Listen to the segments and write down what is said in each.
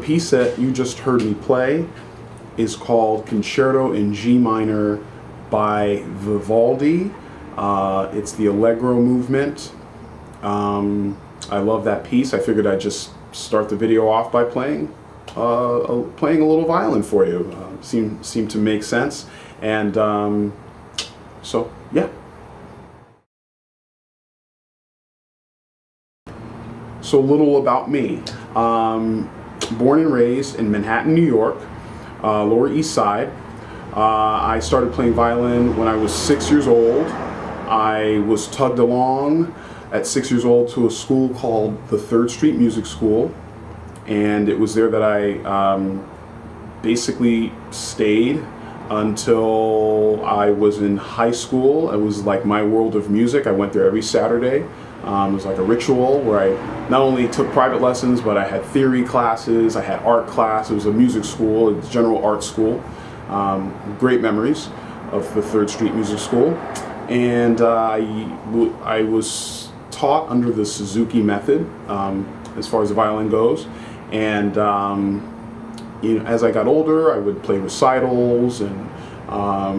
piece that you just heard me play is called Concerto in G Minor by Vivaldi. It's the Allegro movement. I love that piece. I figured I'd just start the video off by playing playing a little violin for you. Seemed to make sense, and so yeah. So a little about me. Born and raised in Manhattan, New York, Lower East Side. I started playing violin when I was 6 years old. I was tugged along at 6 years old to a school called the 3rd Street Music School, and it was there that I basically stayed until I was in high school. It was like my world of music. I went there every Saturday. It was like a ritual where I not only took private lessons, but I had theory classes, I had art class. It was a music school, it's a general art school. Great memories of the 3rd Street Music School. And I was taught under the Suzuki method as far as the violin goes. And you know, as I got older, I would play recitals, and I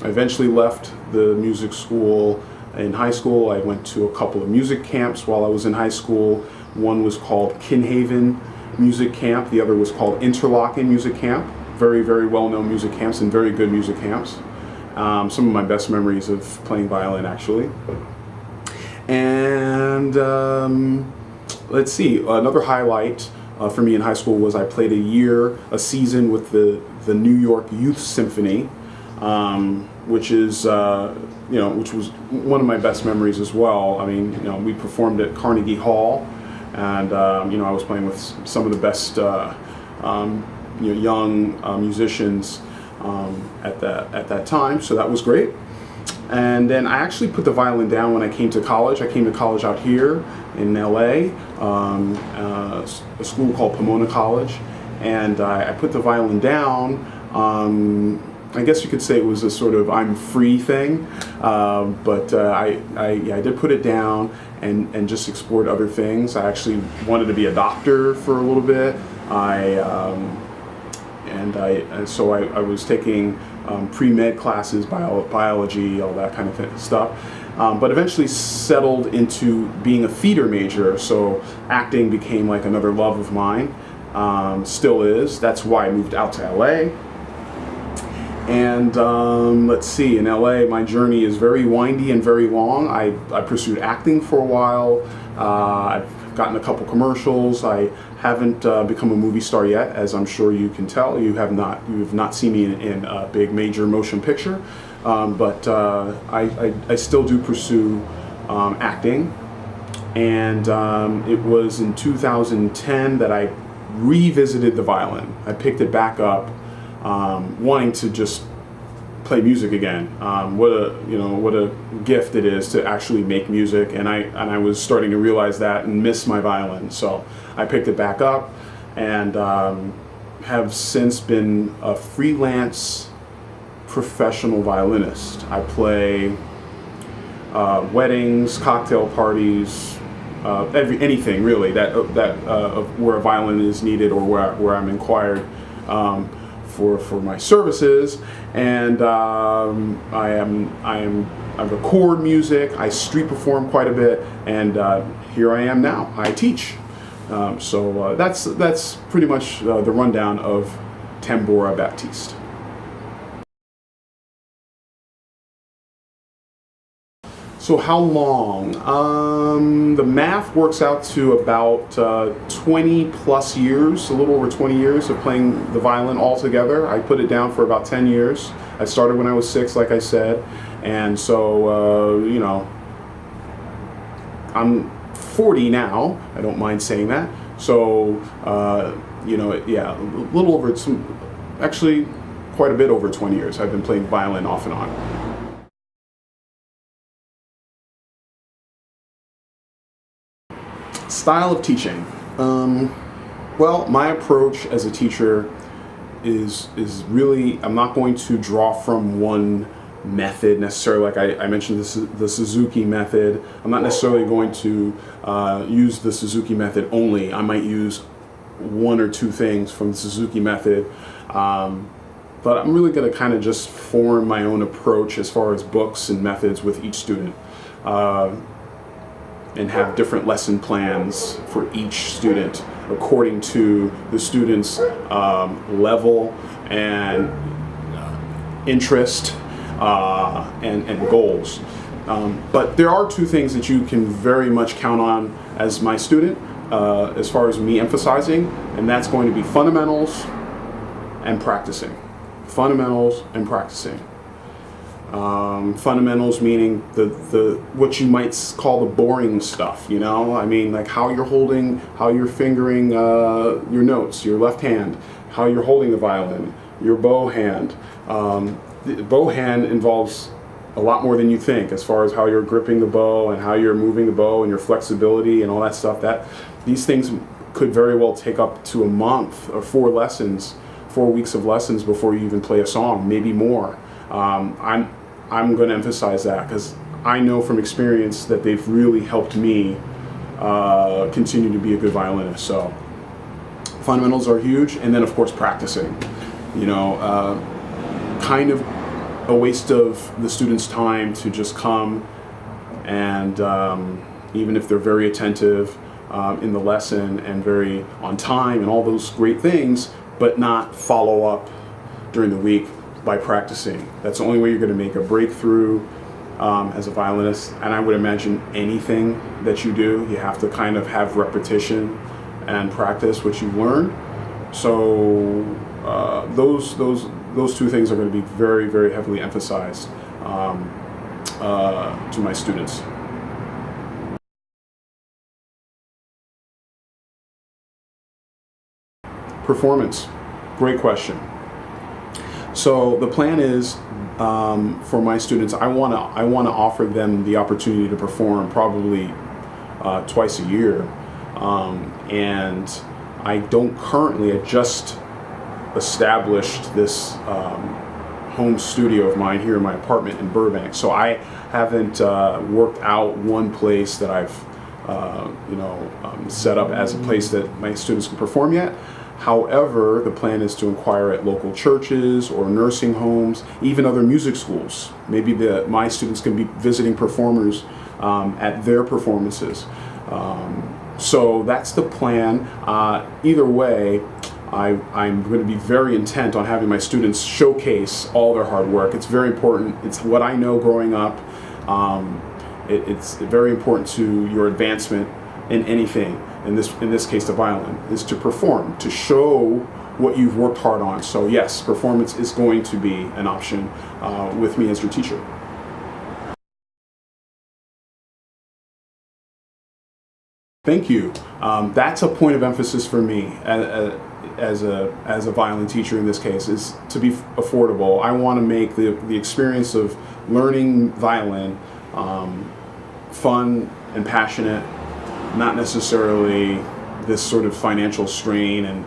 eventually left the music school. In high school, I went to a couple of music camps while I was in high school. One was called Kinhaven Music Camp, the other was called Interlochen Music Camp. Very, very well-known music camps and very good music camps. Some of my best memories of playing violin, actually. And let's see, another highlight for me in high school was I played a season with the New York Youth Symphony, which is which was one of my best memories as well. I mean, you know, we performed at Carnegie Hall, and you know, I was playing with some of the best young musicians at that time, so that was great. And then I actually put the violin down when I came to college. I came to college out here in LA, a school called Pomona College, and I put the violin down. I guess you could say it was a sort of I'm free thing, but I did put it down and just explored other things. I actually wanted to be a doctor for a little bit. So I was taking pre-med classes, biology, all that kind of stuff, but eventually settled into being a theater major. So acting became like another love of mine, still is. That's why I moved out to LA. And let's see, in LA, my journey is very windy and very long. I pursued acting for a while. I've gotten a couple commercials. I haven't become a movie star yet, as I'm sure you can tell. You have not seen me in a big major motion picture, but I still do pursue acting. And it was in 2010 that I revisited the violin. I picked it back up, wanting to just play music again. What a gift it is to actually make music, and I was starting to realize that and miss my violin. So I picked it back up, and have since been a freelance professional violinist. I play weddings, cocktail parties, anything really that where a violin is needed or where I'm inquired for my services. And I record music, I street perform quite a bit, and here I am now. I teach. So that's pretty much the rundown of Tambora Baptiste. So how long? The math works out to about 20 plus years, a little over 20 years of playing the violin altogether. I put it down for about 10 years. I started when I was 6, like I said, and so you know, I'm 40 now. I don't mind saying that. So you know, yeah, a little over actually quite a bit over 20 years. I've been playing violin off and on. Style of teaching. Well, my approach as a teacher is really, I'm not going to draw from one method necessarily. Like I mentioned, the Suzuki method. I'm not necessarily going to use the Suzuki method only. I might use one or two things from the Suzuki method. But I'm really going to kind of just form my own approach as far as books and methods with each student, and have different lesson plans for each student according to the student's level and interest and goals. But there are two things that you can very much count on as my student, as far as me emphasizing, and that's going to be fundamentals and practicing. Fundamentals and practicing. Fundamentals meaning the what you might call the boring stuff, you know? I mean, like how you're holding, how you're fingering your notes, your left hand, how you're holding the violin, your bow hand. The bow hand involves a lot more than you think as far as how you're gripping the bow and how you're moving the bow and your flexibility and all that stuff. That these things could very well take up to a month or 4 weeks of lessons before you even play a song, maybe more. I'm going to emphasize that because I know from experience that they've really helped me continue to be a good violinist. So fundamentals are huge, and then of course practicing. You know, kind of a waste of the student's time to just come and even if they're very attentive in the lesson and very on time and all those great things, but not follow up during the week by practicing. That's the only way you're going to make a breakthrough as a violinist. And I would imagine anything that you do, you have to kind of have repetition and practice what you learn. So those two things are going to be very, very heavily emphasized to my students. Performance, great question. So the plan is for my students, I want to offer them the opportunity to perform probably twice a year, and I don't currently. I just established this home studio of mine here in my apartment in Burbank. So I haven't worked out one place that I've set up as a place that my students can perform yet. However, the plan is to inquire at local churches or nursing homes, even other music schools. Maybe my students can be visiting performers at their performances. So that's the plan. Either way, I'm going to be very intent on having my students showcase all their hard work. It's very important. It's what I know growing up. It's very important to your advancement in anything. In this case, the violin, is to perform, to show what you've worked hard on. So yes, performance is going to be an option with me as your teacher. Thank you. That's a point of emphasis for me as a violin teacher in this case, is to be affordable. I want to make the experience of learning violin fun and passionate, not necessarily this sort of financial strain and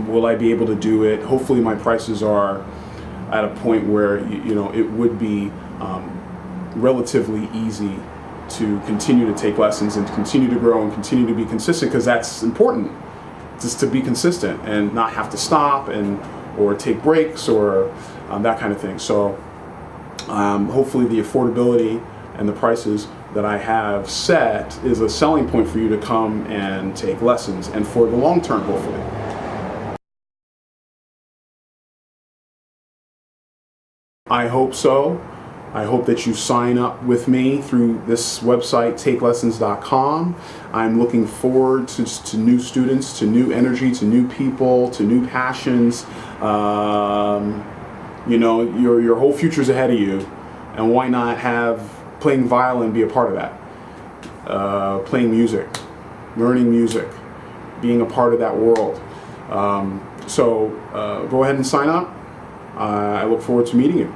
will I be able to do it. Hopefully my prices are at a point where it would be relatively easy to continue to take lessons and continue to grow and continue to be consistent, because that's important, just to be consistent and not have to stop or take breaks or that kind of thing. So hopefully the affordability and the prices that I have set is a selling point for you to come and take lessons, and for the long term, hopefully. I hope so. I hope that you sign up with me through this website, takelessons.com. I'm looking forward to new students, to new energy, to new people, to new passions. Your whole future's ahead of you, and why not have playing violin be a part of that? Playing music, learning music, being a part of that world. So go ahead and sign up. I look forward to meeting you.